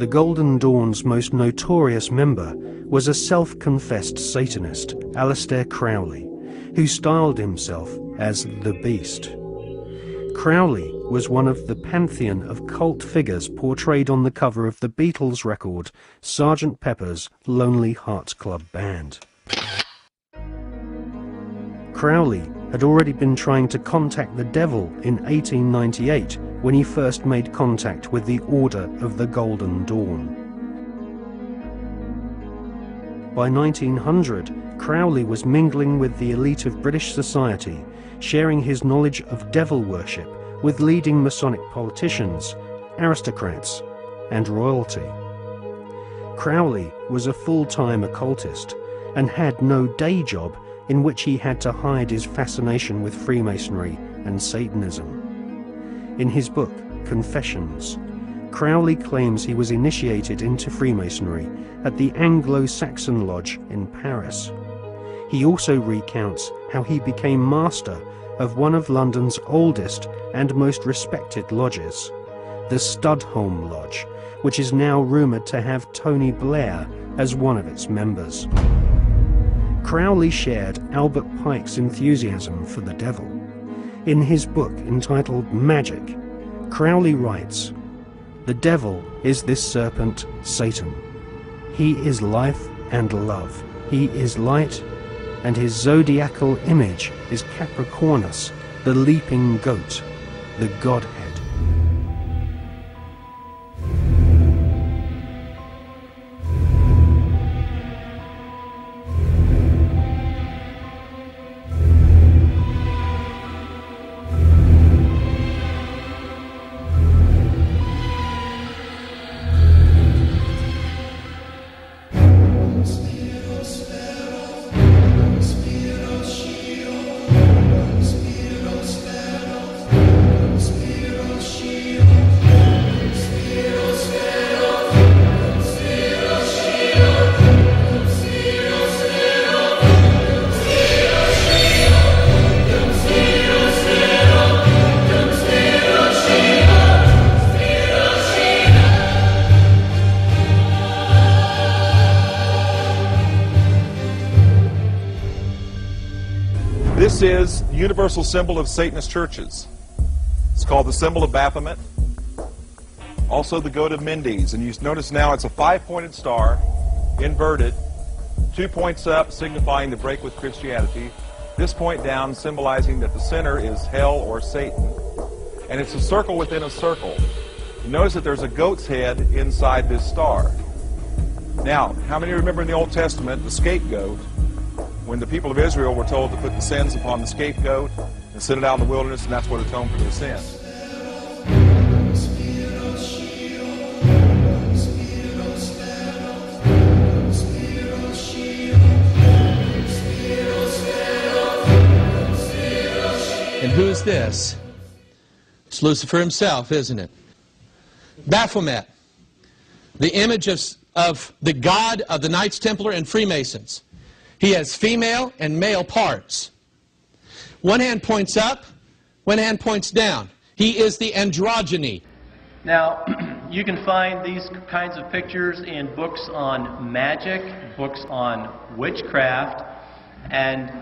The Golden Dawn's most notorious member was a self-confessed Satanist, Aleister Crowley, who styled himself as the Beast. Crowley was one of the pantheon of cult figures portrayed on the cover of the Beatles record Sgt. Pepper's Lonely Hearts Club Band. Crowley had already been trying to contact the devil in 1898 when he first made contact with the Order of the Golden Dawn. By 1900, Crowley was mingling with the elite of British society, sharing his knowledge of devil worship with leading Masonic politicians, aristocrats, and royalty. Crowley was a full-time occultist and had no day job in which he had to hide his fascination with Freemasonry and Satanism. In his book, Confessions, Crowley claims he was initiated into Freemasonry at the Anglo-Saxon Lodge in Paris. He also recounts how he became master of one of London's oldest and most respected lodges, the Studholme Lodge, which is now rumoured to have Tony Blair as one of its members. Crowley shared Albert Pike's enthusiasm for the devil. In his book entitled Magic, Crowley writes, "The devil is this serpent, Satan. He is life and love. He is light, and his zodiacal image is Capricornus, the leaping goat, the Godhead." This is the universal symbol of Satanist churches. It's called the symbol of Baphomet, also the goat of Mendes. And you notice now it's a 5-pointed star, inverted, 2 points up signifying the break with Christianity, this point down symbolizing that the center is hell or Satan, and it's a circle within a circle. You notice that there's a goat's head inside this star. Now, how many remember in the Old Testament the scapegoat? When the people of Israel were told to put the sins upon the scapegoat and send it out in the wilderness, and that's what atoned for their sins. And who's this? It's Lucifer himself, isn't it? Baphomet, the image of the god of the Knights Templar and Freemasons. He has female and male parts. One hand points up, one hand points down. He is the androgyny. Now, you can find these kinds of pictures in books on magic, books on witchcraft, and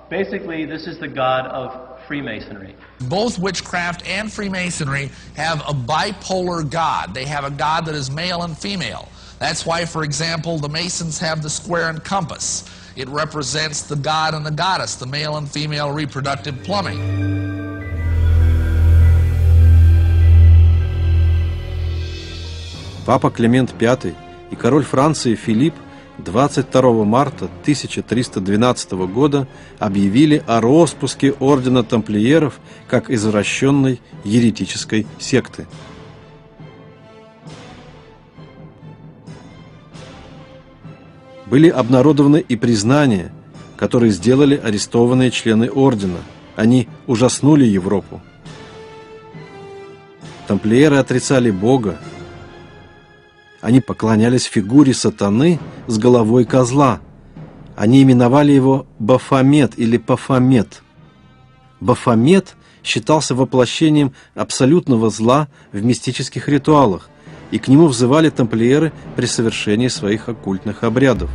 basically this is the god of Freemasonry. Both witchcraft and Freemasonry have a bipolar god. They have a god that is male and female. That's why, for example, the Masons have the square and compass. It represents the god and the goddess, the male and female reproductive plumbing. Папа Климент V и король Франции Филипп 22 марта 1312 года объявили о роспуске ордена тамплиеров как извращенной еретической секты. Были обнародованы и признания, которые сделали арестованные члены ордена. Они ужаснули Европу. Тамплиеры отрицали Бога. Они поклонялись фигуре сатаны с головой козла. Они именовали его Бафомет или Бафомет. Бафомет считался воплощением абсолютного зла в мистических ритуалах, и к нему взывали тамплиеры при совершении своих оккультных обрядов.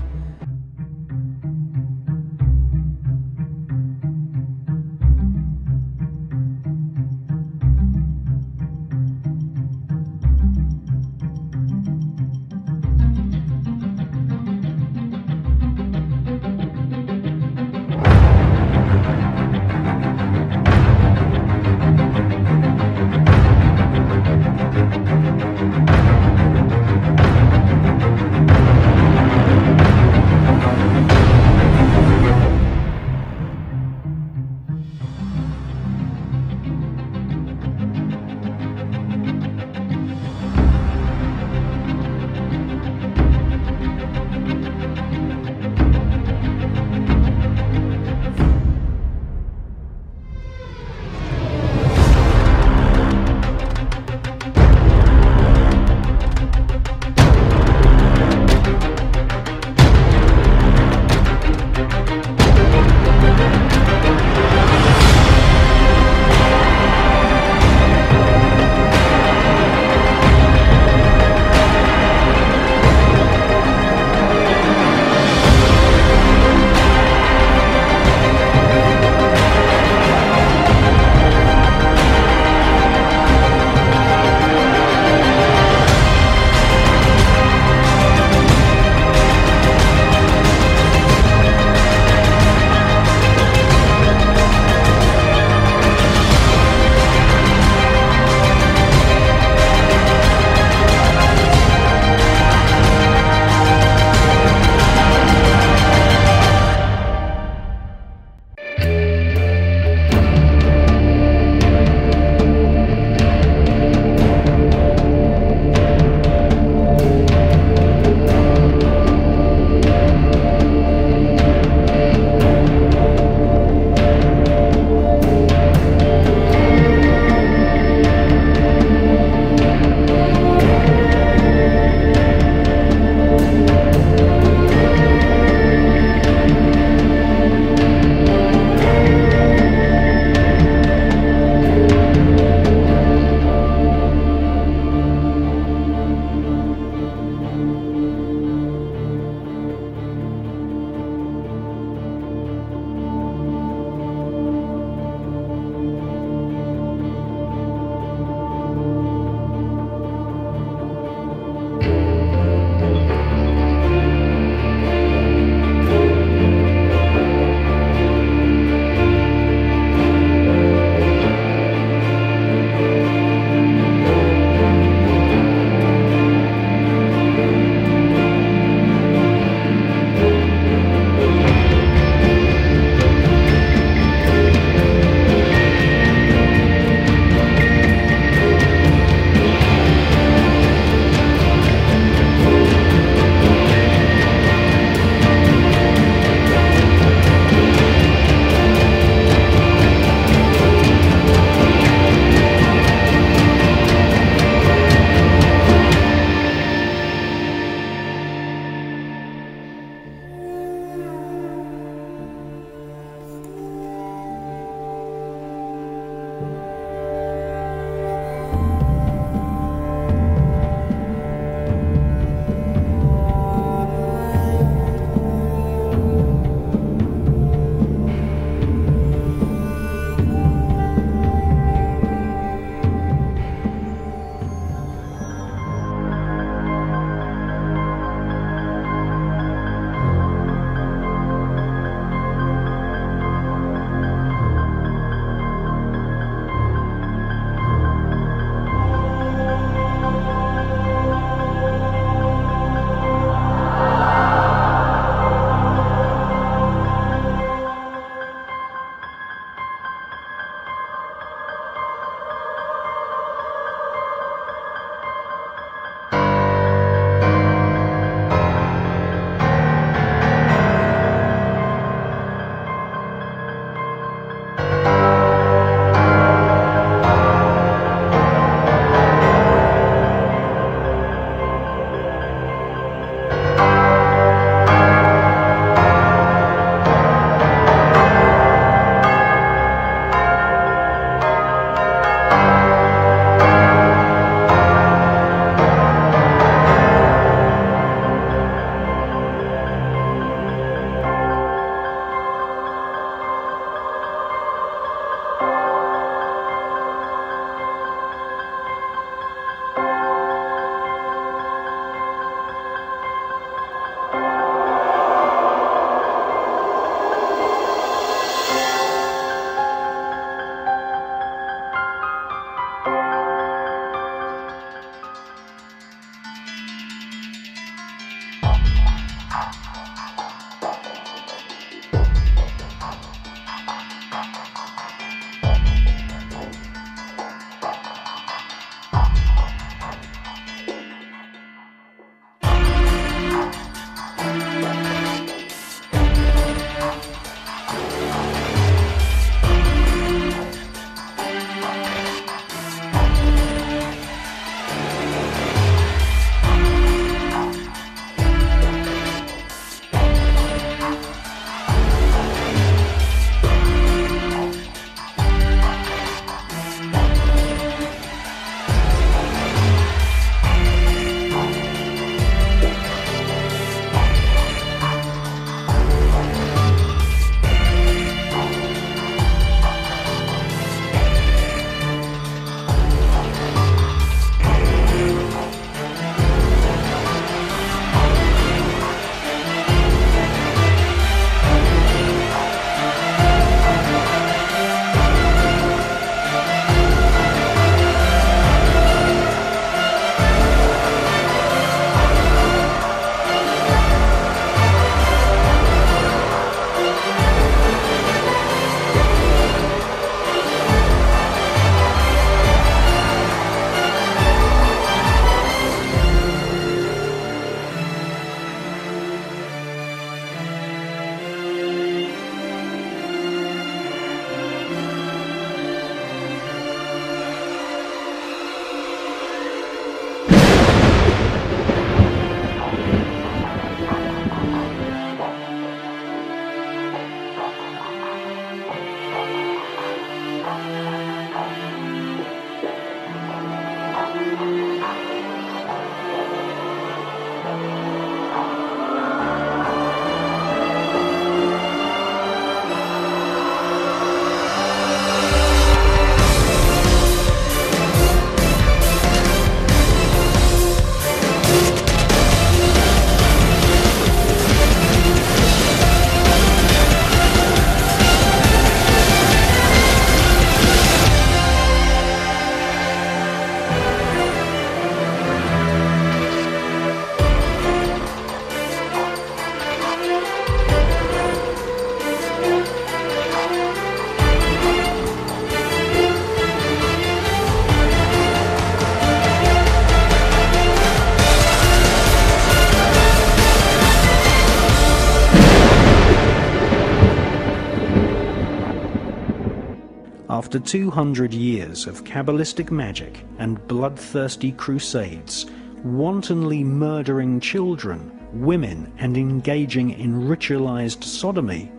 After 200 years of Kabbalistic magic and bloodthirsty crusades, wantonly murdering children, women, and engaging in ritualized sodomy,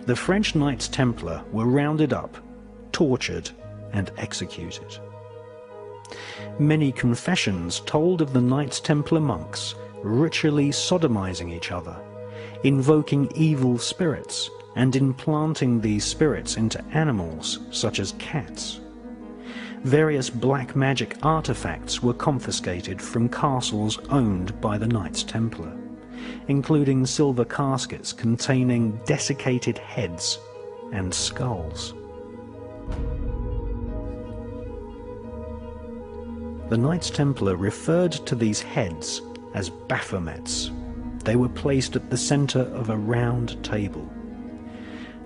the French Knights Templar were rounded up, tortured, and executed. Many confessions told of the Knights Templar monks ritually sodomizing each other, invoking evil spirits, and implanting these spirits into animals such as cats. Various black magic artifacts were confiscated from castles owned by the Knights Templar, including silver caskets containing desiccated heads and skulls. The Knights Templar referred to these heads as Bafomets. They were placed at the center of a round table.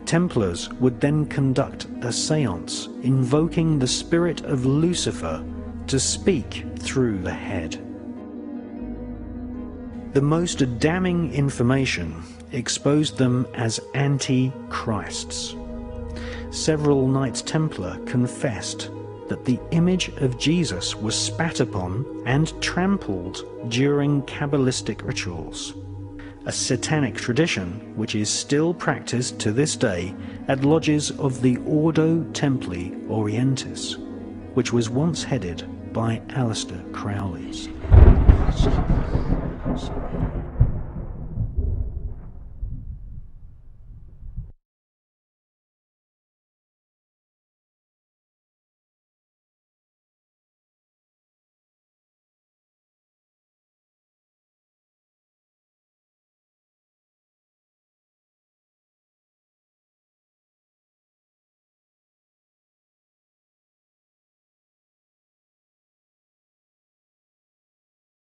Templars would then conduct a seance, invoking the spirit of Lucifer to speak through the head. The most damning information exposed them as anti-Christs. Several Knights Templar confessed that the image of Jesus was spat upon and trampled during Kabbalistic rituals, a satanic tradition which is still practiced to this day at lodges of the Ordo Templi Orientis, which was once headed by Aleister Crowley.